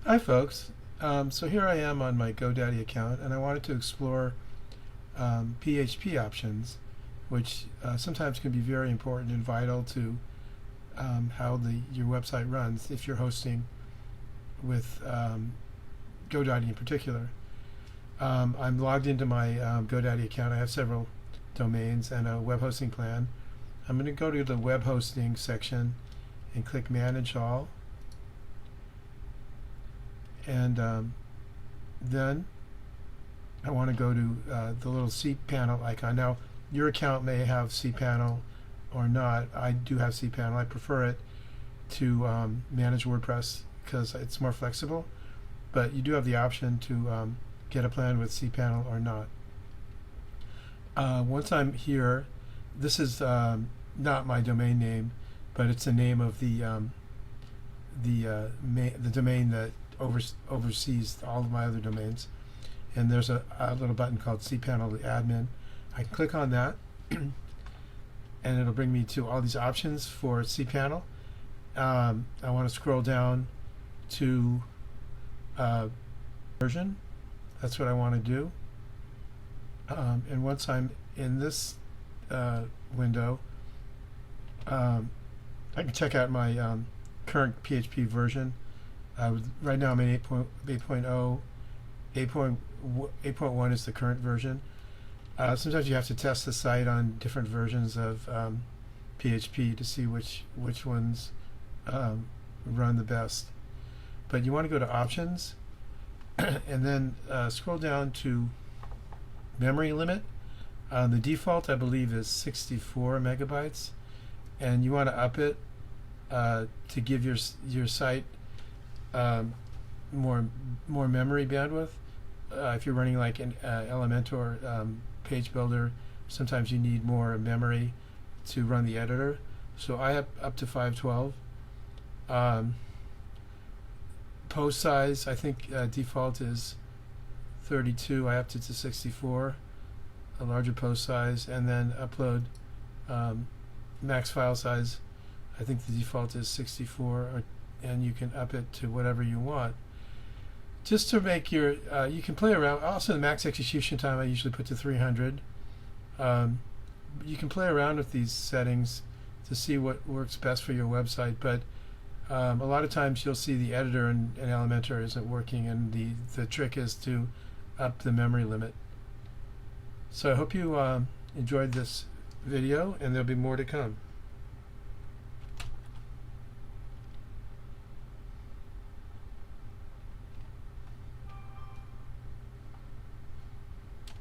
Hi folks. So here I am on my GoDaddy account, and I wanted to explore PHP options, which sometimes can be very important and vital to how your website runs if you're hosting with GoDaddy in particular. I'm logged into my GoDaddy account. I have several domains and a web hosting plan. I'm going to go to the web hosting section and click Manage All. And then I want to go to the little cPanel icon. Now, your account may have cPanel or not. I do have cPanel. I prefer it to manage WordPress because it's more flexible. But you do have the option to get a plan with cPanel or not. Once I'm here, this is not my domain name, but it's the name of the domain that oversees all of my other domains. And there's a little button called cPanel the admin. I can click on that and it'll bring me to all these options for cPanel. I want to scroll down to version. That's what I want to do. And once I'm in this window, I can check out my current PHP version. Right now I'm in 8.0. 8.1 is the current version. Sometimes you have to test the site on different versions of PHP to see which ones run the best. But you want to go to Options and then scroll down to Memory Limit. The default, I believe, is 64 megabytes, and you want to up it to give your site more memory bandwidth. If you're running like an Elementor page builder, sometimes you need more memory to run the editor. So I have up to 512. Post size, I think default is 32. I upped it to 64, a larger post size, and then upload max file size. I think the default is 64, and you can up it to whatever you want. Just to make your, you can play around. Also, the max execution time I usually put to 300. You can play around with these settings to see what works best for your website. But a lot of times you'll see the editor in Elementor isn't working, and the trick is to up the memory limit. So I hope you enjoyed this video, and there'll be more to come.